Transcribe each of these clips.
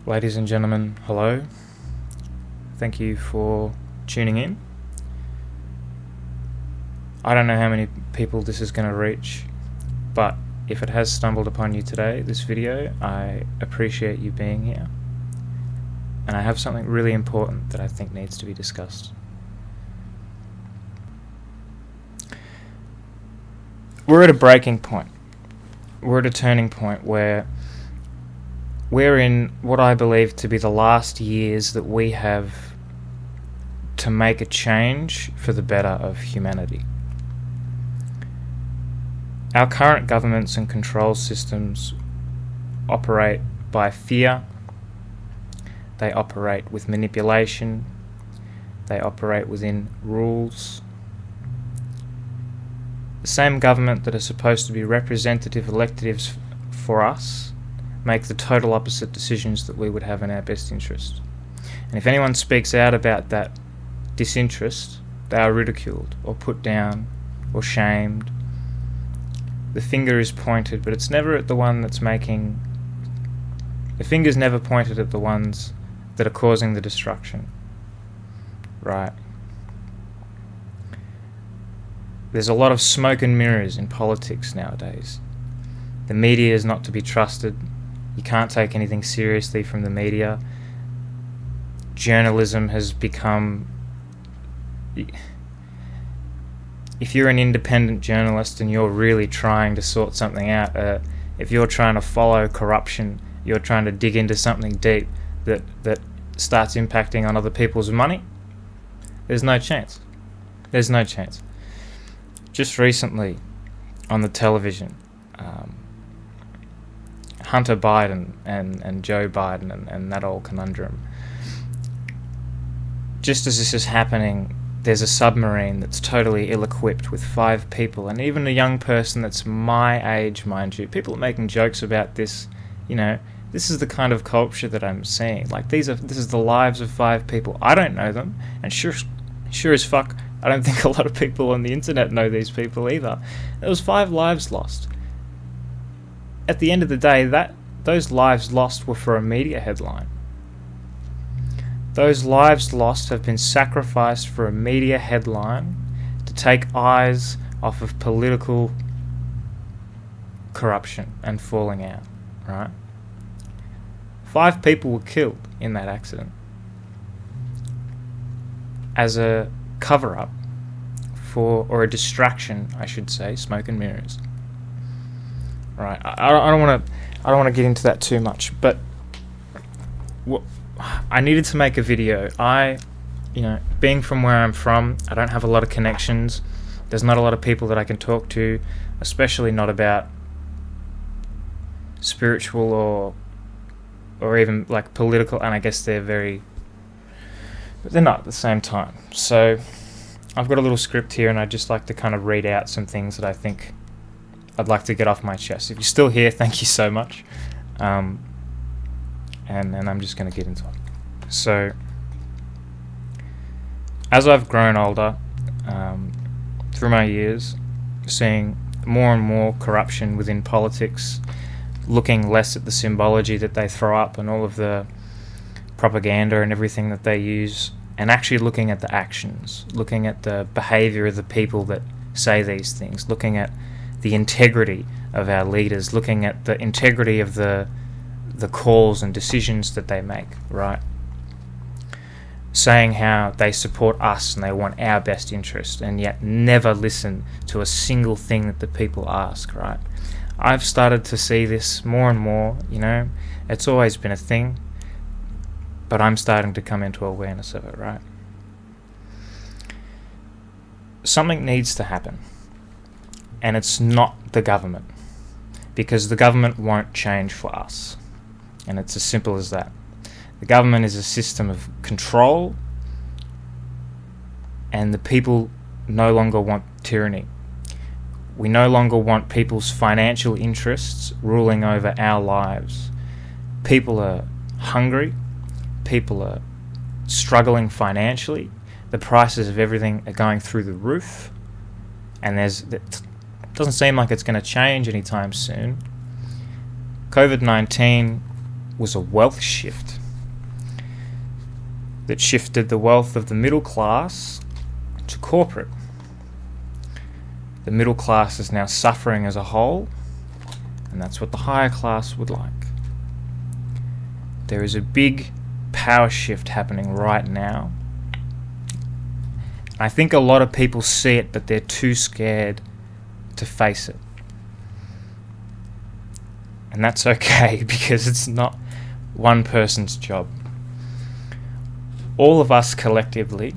Ladies and gentlemen, hello. Thank you for tuning in. I don't know how many people this is going to reach, but if it has stumbled upon you today, this video, I appreciate you being here. And I have something really important that I think needs to be discussed. We're at a breaking point. We're at a turning point where we're in what I believe to be the last years that we have to make a change for the better of humanity. Our current governments and control systems operate by fear. They operate with manipulation. They operate within rules. The same government that are supposed to be representative electives for us make the total opposite decisions that we would have in our best interest. And if anyone speaks out about that disinterest, they are ridiculed or put down or shamed. The finger is pointed, but it's never at the one that's making... The finger's never pointed at the ones that are causing the destruction. Right? There's a lot of smoke and mirrors in politics nowadays. The media is not to be trusted. You can't take anything seriously from the media. Journalism has become... If you're an independent journalist and you're really trying to sort something out, if you're trying to follow corruption, you're trying to dig into something deep that starts impacting on other people's money, there's no chance. There's no chance. Just recently, on the television, Hunter Biden and Joe Biden and that old conundrum. Just as this is happening, there's a submarine that's totally ill-equipped with 5 people, and even a young person that's my age, mind you. People are making jokes about this. You know, this is the kind of culture that I'm seeing. Like, this is the lives of 5 people. I don't know them, and sure as fuck, I don't think a lot of people on the internet know these people either. There was 5 lives lost. At the end of the day, those lives lost were for a media headline. Those lives lost have been sacrificed for a media headline to take eyes off of political corruption and falling out, right? 5 people were killed in that accident as a cover-up for, or a distraction, I should say, smoke and mirrors. Right, I don't want to get into that too much, but I needed to make a video. Being from where I'm from, I don't have a lot of connections. There's not a lot of people that I can talk to, especially not about spiritual or even like political, and I guess they're not at the same time. So I've got a little script here, and I'd just like to kind of read out some things that I think I'd like to get off my chest. If you're still here, thank you so much. And I'm just going to get into it. So, as I've grown older, through my years, seeing more and more corruption within politics, looking less at the symbology that they throw up and all of the propaganda and everything that they use, and actually looking at the actions, looking at the behaviour of the people that say these things, looking at the integrity of our leaders, looking at the integrity of the calls and decisions that they make, right? Saying how they support us and they want our best interest, and yet never listen to a single thing that the people ask, right? I've started to see this more and more, it's always been a thing, but I'm starting to come into awareness of it, right? Something needs to happen. And it's not the government, because the government won't change for us. And it's as simple as that. The government is a system of control, and the people no longer want tyranny. We no longer want people's financial interests ruling over our lives. People are hungry. People are struggling financially. The prices of everything are going through the roof. And it doesn't seem like it's going to change anytime soon. COVID-19 was a wealth shift that shifted the wealth of the middle class to corporate. The middle class is now suffering as a whole, and that's what the higher class would like. There is a big power shift happening right now. I think a lot of people see it, but they're too scared to face it. And that's okay, because it's not one person's job. All of us collectively,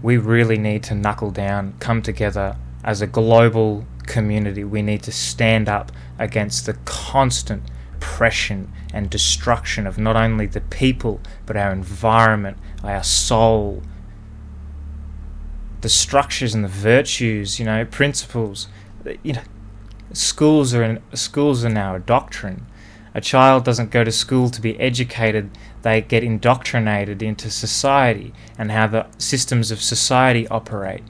we really need to knuckle down, come together as a global community. We need to stand up against the constant oppression and destruction of not only the people, but our environment, our soul, the structures and the virtues, principles. Schools are now a doctrine. A child doesn't go to school to be educated, they get indoctrinated into society and how the systems of society operate.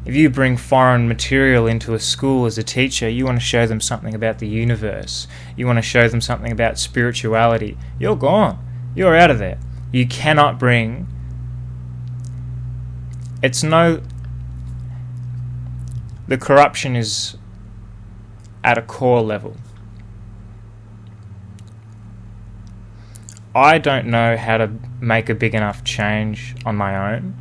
If you bring foreign material into a school as a teacher, you want to show them something about the universe. You want to show them something about spirituality. You're gone. You're out of there. You cannot bring... The corruption is at a core level. I don't know how to make a big enough change on my own,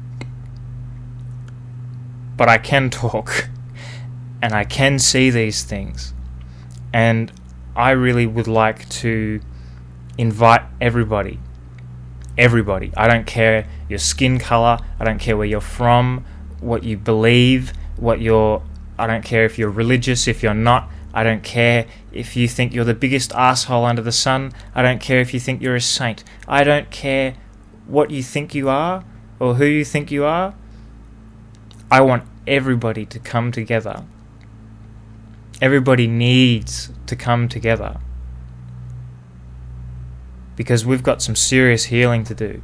but I can talk and I can see these things, and I really would like to invite everybody. I don't care your skin color, I don't care where you're from, what you believe, I don't care if you're religious, if you're not. I don't care if you think you're the biggest asshole under the sun. I don't care if you think you're a saint. I don't care what you think you are or who you think you are. I want everybody to come together. Everybody needs to come together, because we've got some serious healing to do.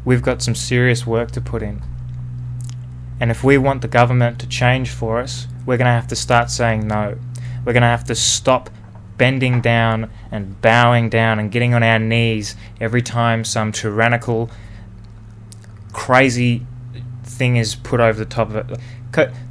We've got some serious work to put in. And if we want the government to change for us, we're going to have to start saying no. We're going to have to stop bending down and bowing down and getting on our knees every time some tyrannical, crazy thing is put over the top of it.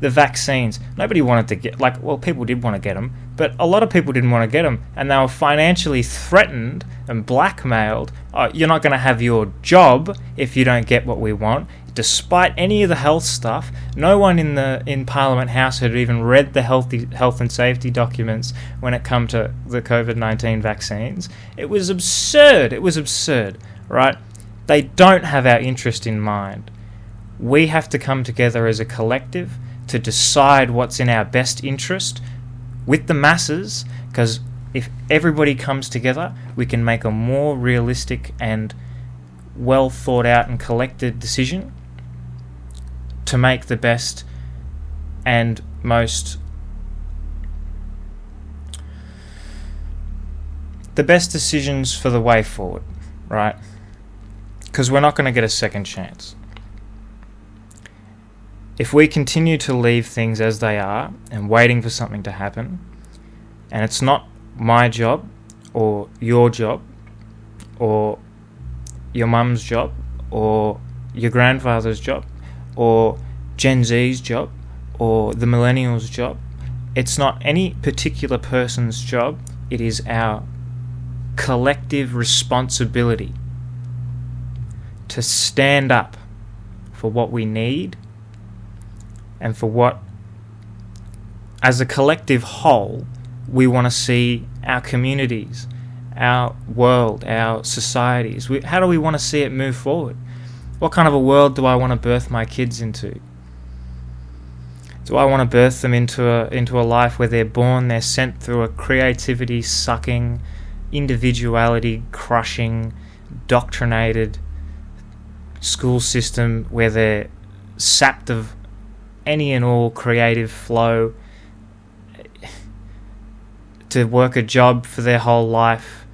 The vaccines, nobody wanted to get, people did want to get them, but a lot of people didn't want to get them, and they were financially threatened and blackmailed. You're not going to have your job if you don't get what we want. Despite any of the health stuff, no one in Parliament House had even read the health and safety documents when it come to the COVID-19 vaccines. It was absurd. Right? They don't have our interest in mind. We have to come together as a collective to decide what's in our best interest with the masses, because if everybody comes together, we can make a more realistic and well thought out and collected decision to make the best and the best decisions for the way forward, right? Because we're not going to get a second chance. If we continue to leave things as they are and waiting for something to happen, and it's not my job or your job or your mum's job or your grandfather's job or Gen Z's job or the millennials' job, it's not any particular person's job. It is our collective responsibility to stand up for what we need and for what, as a collective whole, we want to see our communities, our world, our societies. How do we want to see it move forward? What kind of a world do I want to birth my kids into? Do I want to birth them into a life where they're born, they're sent through a creativity-sucking, individuality-crushing, doctrinated school system where they're sapped of any and all creative flow to work a job for their whole life,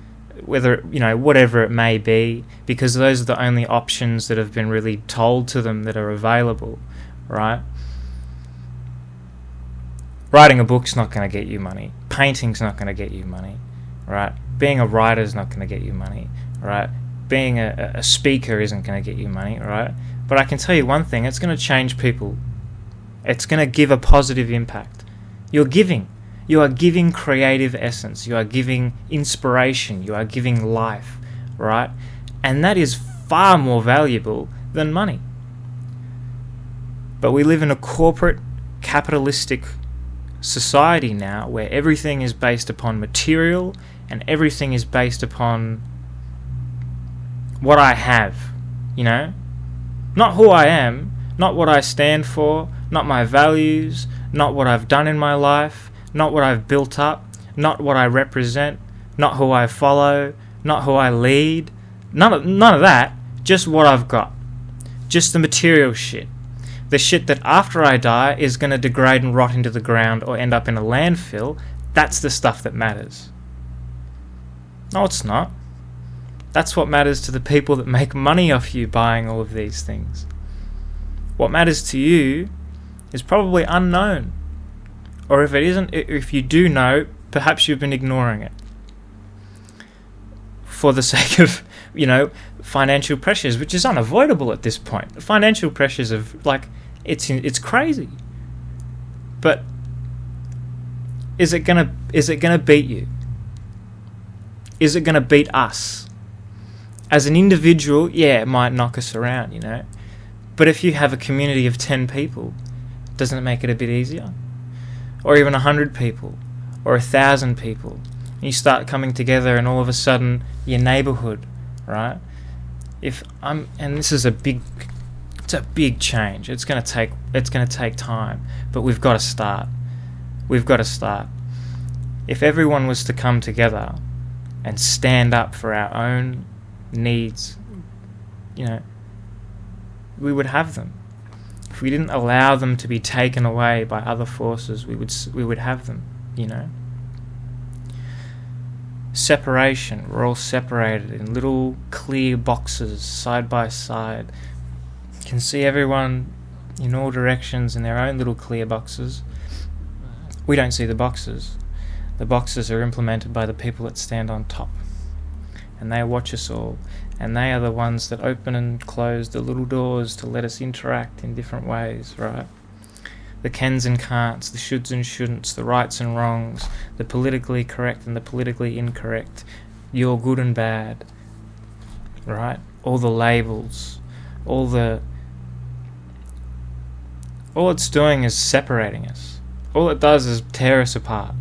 whether, whatever it may be, because those are the only options that have been really told to them that are available, right? Writing a book's not going to get you money. Painting's not going to get you money, right? Being a writer is not going to get you money, right? Being a speaker isn't going to get you money, right? But I can tell you one thing, it's going to change people. It's going to give a positive impact. You're giving. You are giving creative essence. You are giving inspiration. You are giving life, right? And that is far more valuable than money. But we live in a corporate, capitalistic society now where everything is based upon material and everything is based upon what I have, you know? Not who I am, not what I stand for, not my values, not what I've done in my life, not what I've built up, not what I represent, not who I follow, not who I lead. None of that, just what I've got. Just the material shit. The shit that after I die is going to degrade and rot into the ground or end up in a landfill. That's the stuff that matters. No, it's not. That's what matters to the people that make money off you buying all of these things. What matters to you is probably unknown. Or if it isn't, if you do know, perhaps you've been ignoring it. For the sake of, financial pressures, which is unavoidable at this point. Financial pressures of, it's crazy. But is it gonna beat you? Is it gonna beat us? As an individual, yeah, it might knock us around, But if you have a community of 10 people, doesn't it make it a bit easier? Or even 100 people, or 1,000 people. You start coming together, and all of a sudden, your neighborhood, right? And this is it's a big change. It's gonna take time, but we've got to start. If everyone was to come together and stand up for our own needs, we would have them. If we didn't allow them to be taken away by other forces, we would have them, Separation. We're all separated in little clear boxes, side by side. You can see everyone in all directions in their own little clear boxes. We don't see the boxes. The boxes are implemented by the people that stand on top. And they watch us all. And they are the ones that open and close the little doors to let us interact in different ways, right? The cans and can'ts, the shoulds and shouldn'ts, the rights and wrongs, the politically correct and the politically incorrect, your good and bad, right? All the labels, all it's doing is separating us. All it does is tear us apart.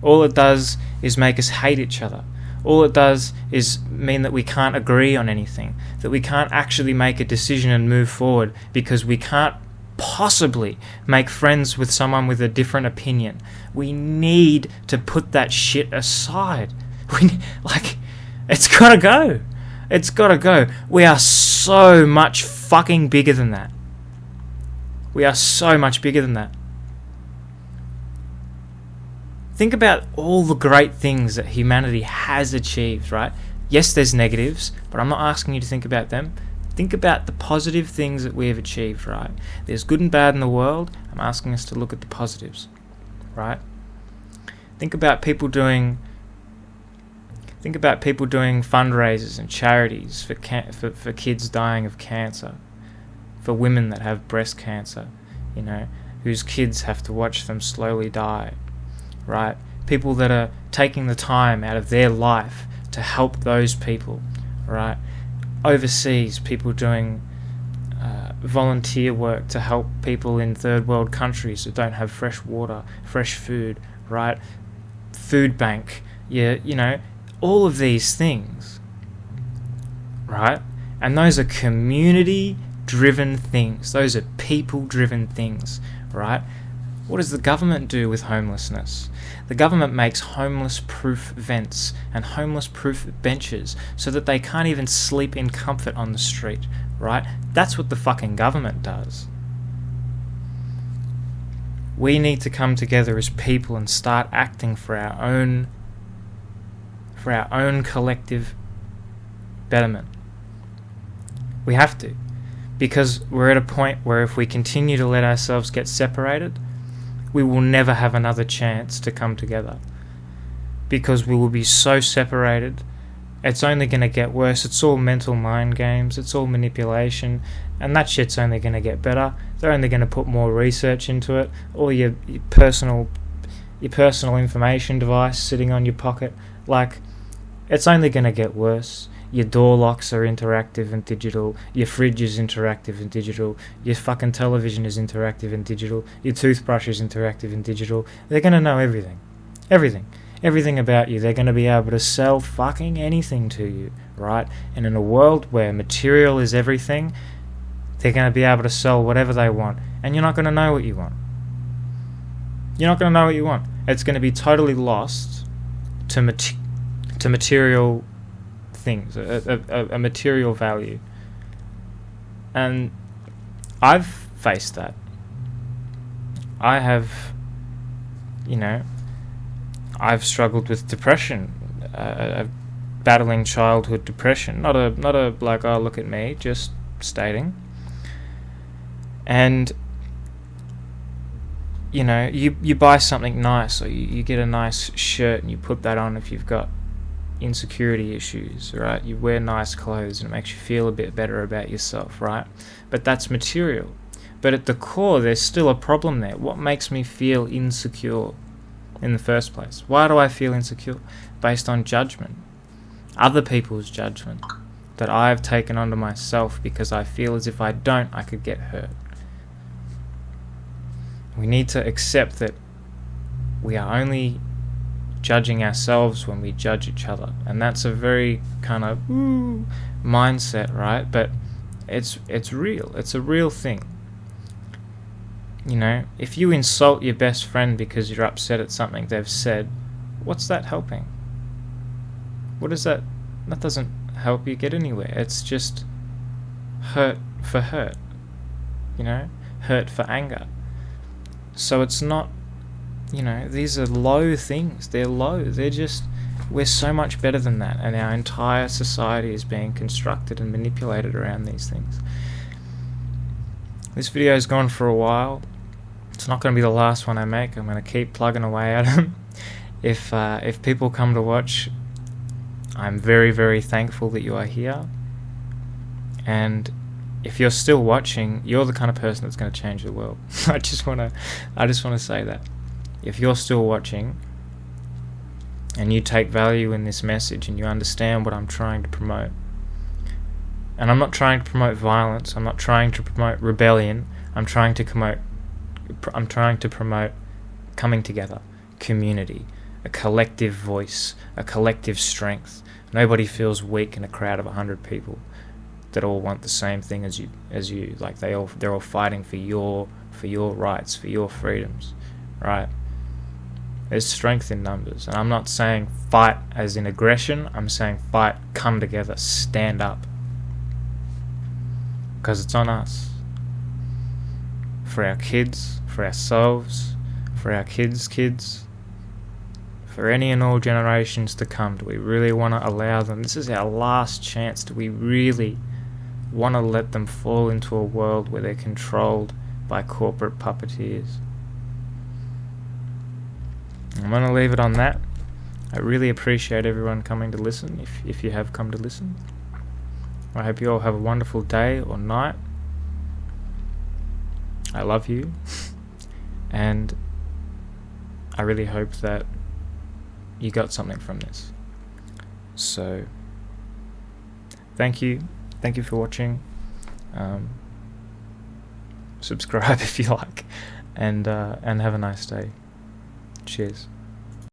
All it does is make us hate each other. All it does is mean that we can't agree on anything, that we can't actually make a decision and move forward because we can't possibly make friends with someone with a different opinion. We need to put that shit aside. It's gotta go. It's gotta go. We are so much fucking bigger than that. We are so much bigger than that. Think about all the great things that humanity has achieved, right? Yes, there's negatives, but I'm not asking you to think about them. Think about the positive things that we have achieved, right? There's good and bad in the world. I'm asking us to look at the positives, right? Think about people doing fundraisers and charities for kids dying of cancer, for women that have breast cancer, whose kids have to watch them slowly die, right? People that are taking the time out of their life to help those people, right? Overseas, people doing volunteer work to help people in third world countries that don't have fresh water, fresh food, right? Food bank, all of these things, right? And those are community-driven things. Those are people-driven things, right? What does the government do with homelessness? The government makes homeless-proof vents and homeless-proof benches so that they can't even sleep in comfort on the street, right? That's what the fucking government does. We need to come together as people and start acting for our own collective betterment. We have to, because we're at a point where if we continue to let ourselves get separated, we will never have another chance to come together. because we will be so separated. It's only going to get worse. It's all mental mind games. It's all manipulation. And that shit's only going to get better. They're only going to put more research into it. All your personal information device sitting on your pocket. Like, it's only going to get worse. Your door locks are interactive and digital. Your fridge is interactive and digital. Your fucking television is interactive and digital. Your toothbrush is interactive and digital. They're going to know everything. Everything about you. They're going to be able to sell fucking anything to you, right? And in a world where material is everything, they're going to be able to sell whatever they want. And you're not going to know what you want. It's going to be totally lost to material things, a material value. And I've faced that. I have, I've struggled with depression, battling childhood depression. Not a like, oh, look at me, just stating. And you buy something nice, or you get a nice shirt and you put that on if you've got insecurity issues, right? You wear nice clothes and it makes you feel a bit better about yourself, right? But that's material. But at the core, there's still a problem there. What makes me feel insecure in the first place? Why do I feel insecure? Based on judgment. Other people's judgment that I've taken onto myself because I feel as if I don't, I could get hurt. We need to accept that we are only judging ourselves when we judge each other. And that's a very kind of mindset, right? But it's real. It's a real thing. If you insult your best friend because you're upset at something they've said, what's that helping? What is that? That doesn't help you get anywhere. It's just hurt for hurt. Hurt for anger. So it's not, these are low things. They're low. We're so much better than that. And our entire society is being constructed and manipulated around these things. This video's gone for a while. It's not going to be the last one I make. I'm going to keep plugging away at them. If people come to watch, I'm very, very thankful that you are here. And if you're still watching, you're the kind of person that's going to change the world. I just want to say that. If you're still watching and you take value in this message and you understand what I'm trying to promote, and I'm not trying to promote violence, I'm not trying to promote rebellion, I'm trying to promote coming together, community, a collective voice, a collective strength. Nobody feels weak in a crowd of 100 people that all want the same thing as you. Like they're all fighting for your rights, for your freedoms, right? There's strength in numbers, and I'm not saying fight as in aggression. I'm saying fight, come together, stand up, because it's on us. For our kids, for ourselves, for our kids' kids, for any and all generations to come. Do we really want to allow them? This is our last chance. Do we really want to let them fall into a world where they're controlled by corporate puppeteers? I'm going to leave it on that. I really appreciate everyone coming to listen, if you have come to listen. I hope you all have a wonderful day or night. I love you. And I really hope that you got something from this. So, thank you. Thank you for watching. Subscribe if you like. And have a nice day. Cheers.